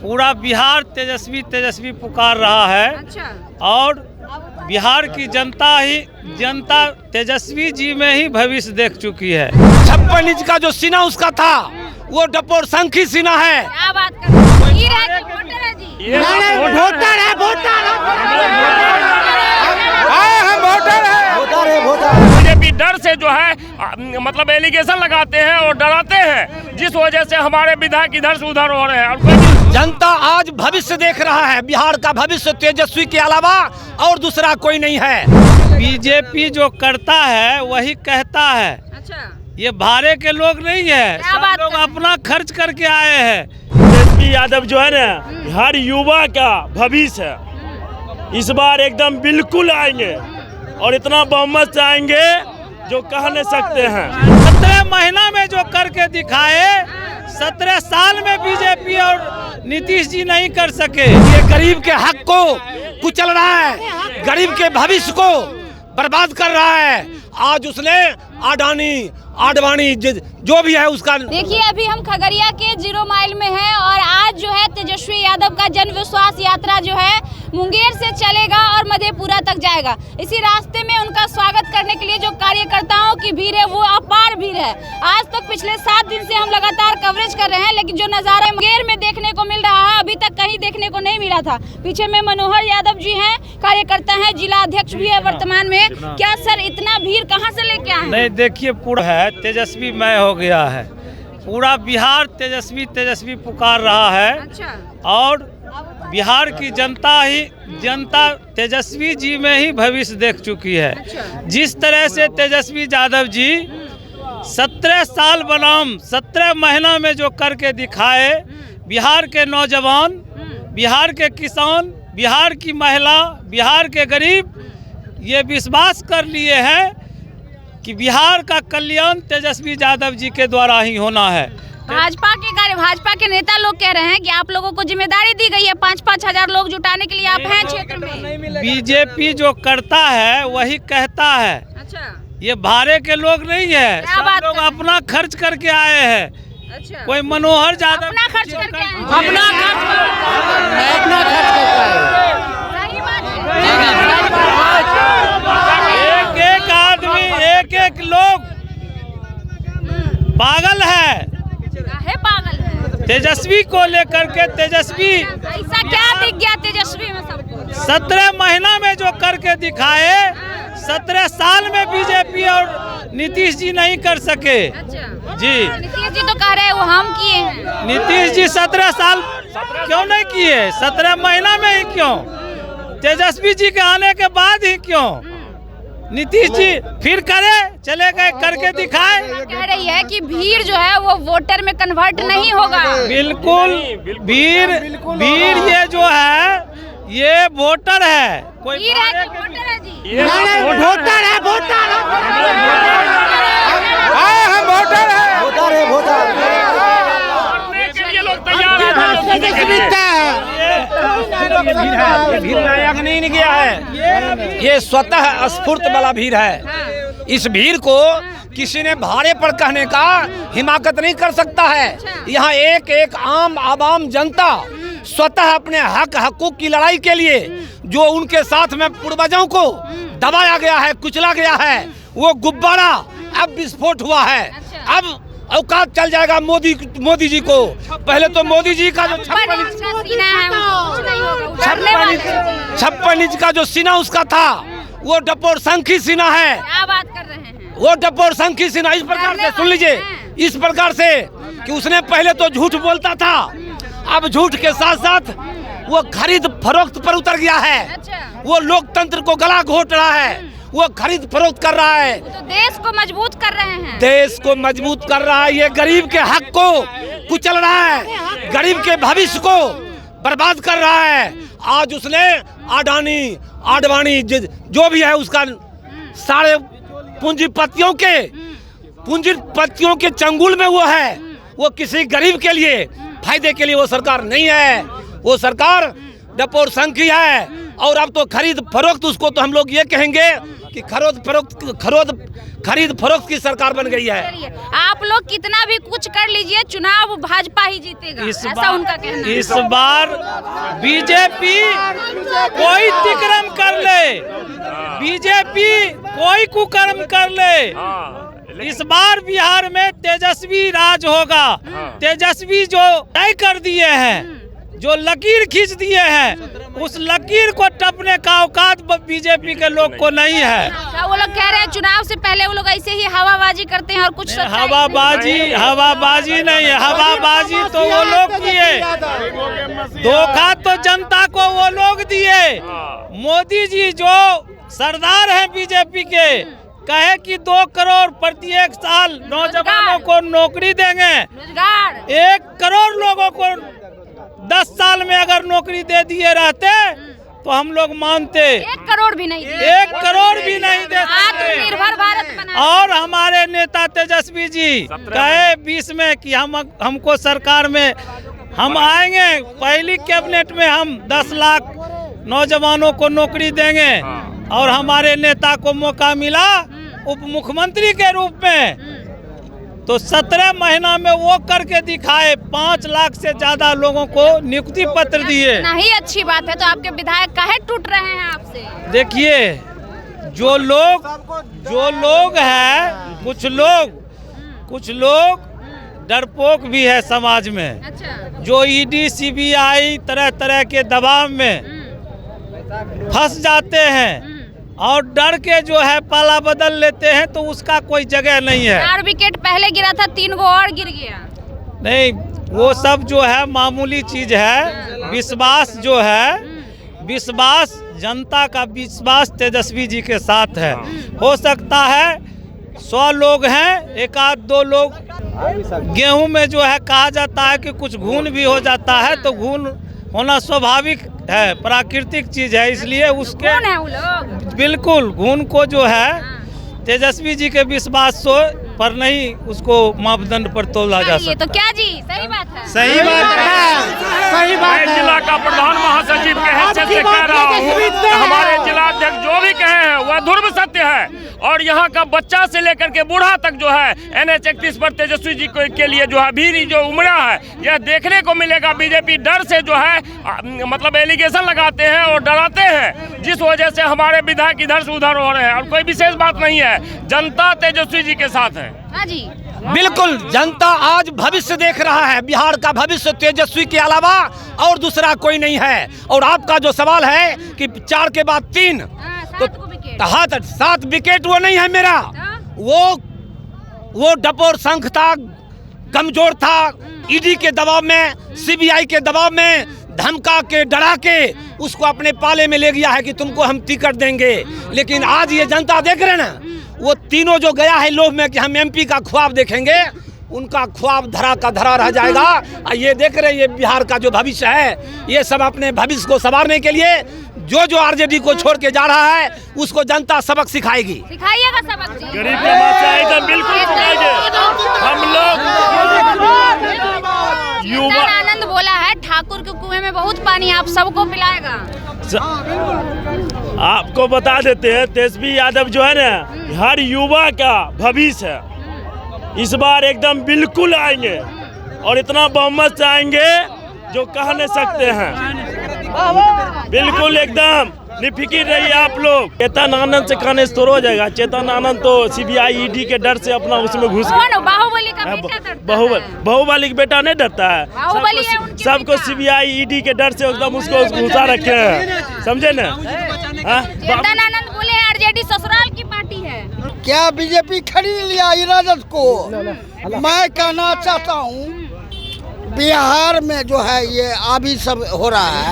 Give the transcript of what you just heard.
पूरा बिहार तेजस्वी तेजस्वी पुकार रहा है। अच्छा। और बिहार की जनता तेजस्वी जी में ही भविष्य देख चुकी है। 56 इंच का जो सीना उसका था वो डपोर शंखी सीना है। क्या बात कर रहे हैं? हीरा की वोटर है जी। वोटर है, बीजेपी डर से जो है मतलब एलिगेशन लगाते हैं और डराते हैं, जिस वजह से हमारे विधायक इधर से उधर हो रहे हैं। जनता आज भविष्य देख रहा है। बिहार का भविष्य तेजस्वी के अलावा और दूसरा कोई नहीं है। बीजेपी जो करता है वही कहता है। अच्छा। ये भाड़े के लोग नहीं है, क्या सब बात लोग कर रहे हैं? अपना खर्च करके आए हैं। तेजस्वी यादव जो है ना, हर युवा का भविष्य है। इस बार एकदम बिल्कुल आएंगे और इतना बहुमत से आएंगे जो कह नहीं सकते हैं। 17 महीना में जो करके दिखाए 17 साल में बीजेपी और नीतीश जी नहीं कर सके। ये गरीब के हक को कुचल रहा है, गरीब के भविष्य को बर्बाद कर रहा है। आज उसने आडवाणी जो भी है उसका। देखिए अभी हम खगड़िया के 0 माइल में हैं और आज जो है तेजस्वी यादव का जन विश्वास यात्रा जो है मुंगेर से चलेगा और मधेपुरा तक जाएगा। इसी रास्ते में उनका स्वागत करने के लिए जो कार्यकर्ताओं की भीड़ है वो अपार भीड़ है। आज तक पिछले 7 दिन से हम लगातार कवरेज कर रहे हैं, लेकिन जो नज़ारा मुंगेर में देखने को मिल रहा है अभी तक कहीं देखने को नहीं मिला था। पीछे में मनोहर यादव जी हैं, कार्यकर्ता हैं, जिला अध्यक्ष भी है वर्तमान में। क्या सर इतना भीड़ कहाँ से लेके आए? नहीं देखिए, पूरा है तेजस्वी मय हो गया है। पूरा बिहार तेजस्वी तेजस्वी पुकार रहा है। अच्छा। और बिहार की जनता तेजस्वी जी में ही भविष्य देख चुकी है। अच्छा। जिस तरह से तेजस्वी यादव जी 17 साल बनाम 17 महीना में जो करके दिखाए, बिहार के नौजवान, बिहार के किसान, बिहार की महिला, बिहार के गरीब ये विश्वास कर लिए हैं कि बिहार का कल्याण तेजस्वी यादव जी के द्वारा ही होना है। भाजपा के नेता लोग कह रहे हैं कि आप लोगों को जिम्मेदारी दी गई है 5-5 हजार लोग जुटाने के लिए, आप हैं क्षेत्र में। बीजेपी जो करता है वही कहता है। अच्छा। ये भाड़े के लोग नहीं है, क्या सब बात लोग कर रहे हैं? अपना खर्च करके आए हैं। अच्छा। कोई मनोहर यादव अपना खर्च करके आए हैं। अपना खर्च सही बात है। एक आदमी एक लोग पागल है काहे पागल है? तेजस्वी को लेकर के। तेजस्वी ऐसा क्या दिख गया तेजस्वी में सबको? 17 महीना में जो करके दिखाए 17 साल में बीजेपी और नीतीश जी नहीं कर सके। अच्छा। जी नीतीश जी तो कह रहे हैं वो हम किए हैं। नीतीश जी 17 साल क्यों नहीं किए? 17 महीना में ही क्यों? तेजस्वी जी के आने के बाद ही क्यों? नीतीश जी फिर करे, चले गए, करके दिखाए। कह रही है कि भीड़ जो है वो वोटर में कन्वर्ट नहीं होगा। बिल्कुल भीड़ ये जो है ये वोटर है। कोई भीड़ है कि वोटर है जी? भीड़ नायक नहीं गया है, ये स्वतः स्फूर्त वाला भीड़ है। इस भीड़ को किसी ने भाड़े पर कहने का हिमाकत नहीं कर सकता है। यहाँ एक आम आवाम जनता स्वतः अपने हकूक की लड़ाई के लिए जो उनके साथ में पूर्वजों को दबाया गया है, कुचला गया है, वो गुब्बारा अब विस्फोट हुआ है। अब औकात चल जाएगा मोदी जी को। पहले तो मोदी जी का जो 56 इंच का जो सीना उसका था वो डपोर शंखी सीना है। क्या बात कर रहे हैं? वो डपोर शंखी सीना इस प्रकार से, सुन लीजिए, इस प्रकार से कि उसने पहले तो झूठ बोलता था, अब झूठ के साथ साथ वो खरीद फरोख्त पर उतर गया है। अच्छा। वो लोकतंत्र को गला घोट रहा है, वो खरीद फरोख्त कर रहा है, तो देश को मजबूत कर रहे हैं। देश को मजबूत कर रहा है। ये गरीब के हक को कुचल रहा है, गरीब के भविष्य को बर्बाद कर रहा है। आज उसने आडवाणी जो भी है उसका सारे पूंजीपतियों के चंगुल में वो है। वो किसी गरीब के लिए फायदे के लिए वो सरकार नहीं है, वो सरकार डपोर शंखी है। और अब तो खरीद फरोख्त, उसको तो हम लोग ये कहेंगे कि खरीद फरोख्त की सरकार बन गई है। चलिए, आप लोग कितना भी कुछ कर लीजिए, चुनाव भाजपा ही जीतेगा, ऐसा उनका कहना है। इस बार बीजेपी कोई तिक्रम कर ले, बीजेपी कोई कुकर्म कर ले, इस बार बिहार में तेजस्वी राज होगा। तेजस्वी जो तय कर दिए हैं, जो लकीर खींच दिए हैं, उस लकीर को टपने का औकात बीजेपी के लोग को नहीं है। वो लोग कह रहे हैं चुनाव से पहले वो लोग ऐसे ही हवाबाजी करते हैं और कुछ हवाबाजी नहीं है, हवाबाजी तो वो लोग किए, धोखा तो जनता को वो लोग दिए। मोदी जी जो सरदार हैं बीजेपी के, कहे कि 2 करोड़ प्रत्येक साल नौजवानों को नौकरी देंगे, 1 करोड़ लोगों को 10 साल में अगर नौकरी दे दिए रहते तो हम लोग मानते। 1 करोड़ भी नहीं, 1 करोड़ भी नहीं दे सकते। आत्मनिर्भर भारत बना। और हमारे नेता तेजस्वी जी कहे 20 में कि हमको सरकार में हम आएंगे, पहली कैबिनेट में हम 10 लाख नौजवानों को नौकरी देंगे। और हमारे नेता को मौका मिला उप मुख्यमंत्री के रूप में, तो 17 महीना में वो करके दिखाए, 5 लाख से ज्यादा लोगों को नियुक्ति पत्र दिए। नहीं, अच्छी बात है। तो आपके विधायक काहे टूट रहे हैं आपसे? देखिए, जो लोग हैं, कुछ लोग डरपोक भी है समाज में। अच्छा। जो ईडी सीबीआई तरह तरह के दबाव में फंस जाते हैं और डर के जो है पाला बदल लेते हैं, तो उसका कोई जगह नहीं है। 4 विकेट पहले गिरा था, 3 गो और गिर गया। नहीं, वो सब जो है मामूली चीज है। विश्वास जो है, विश्वास जनता का विश्वास तेजस्वी जी के साथ है। हो सकता है 100 लोग हैं, 1-2 लोग गेहूं में जो है कहा जाता है कि कुछ घून भी हो जाता है, तो घून होना स्वाभाविक है, प्राकृतिक चीज है, इसलिए उसके कौन है वो लोग? बिल्कुल घून को जो है तेजस्वी जी के विश्वास पर नहीं उसको मापदंड पर तोला जा सकता। तो क्या जी, सही बात है। सही बात है, सही बात मैं है। जिला का प्रधान महासचिव के हैसियत से कह रहा हूँ, हमारे जिलाध्यक्ष जो भी कहे हैं वह ध्रुव सत्य है। और यहाँ का बच्चा से लेकर के बूढ़ा तक जो है NH 31 पर तेजस्वी जी के लिए जो है भीड़ जो उमड़ा है, यह देखने को मिलेगा। बीजेपी डर से जो है मतलब एलिगेशन लगाते हैं और डराते हैं, जिस वजह से हमारे विधायक इधर से उधर हो रहे हैं। और कोई विशेष बात नहीं है, जनता तेजस्वी जी के साथ है। हाँ जी, बिल्कुल, जनता आज भविष्य देख रहा है। बिहार का भविष्य तेजस्वी के अलावा और दूसरा कोई नहीं है। और आपका जो सवाल है कि 4 के बाद 3, तो 7 विकेट वो नहीं है मेरा, वो डपोर संख था, कमजोर था, ईडी के दबाव में, सीबीआई के दबाव में, धमका के डरा के उसको अपने पाले में ले गया है कि तुमको हम टिकट देंगे। लेकिन आज ये जनता देख रहे ना, वो तीनों जो गया है लोभ में कि हम MP का ख्वाब देखेंगे, उनका ख्वाब धरा का धरा रह जाएगा। और ये देख रहे, ये बिहार का जो भविष्य है, ये सब अपने भविष्य को संवारने के लिए जो RJD को छोड़ के जा रहा है, उसको जनता सबक सिखाएगी। सिखाइएगा सबक जी। गरीब के बादशाह एकदम बिल्कुल सिखाएंगे हम लोग। युवा आनंद बोला है, ठाकुर के कुएं में बहुत पानी, आप सबको पिलाएगा। आपको बता देते हैं, तेजस्वी यादव जो है ना, हर युवा का भविष्य है। इस बार एकदम बिल्कुल आएंगे और इतना बहुमत से आएंगे जो कह नहीं सकते हैं। बिल्कुल एकदम निफिकिर रहिए आप लोग। चेतन आनंद से कहने से तो हो जाएगा। चेतन आनंद तो CBI ED के डर से अपना उसमें घुस गया। बाहुबली का बेटा डरता है। बाहुबली का बेटा नहीं डरता है, बाहुबली है उनके सबको बेटा। CBI ED के डर से एकदम उसको घुसा रखे हैं, समझे ना। चेतन आनंद बोले RJD ससुराल की पार्टी है। क्या बीजेपी खरीद लिया इरादत को? मैं कहना चाहता हूँ, बिहार में जो है ये अभी सब हो रहा है,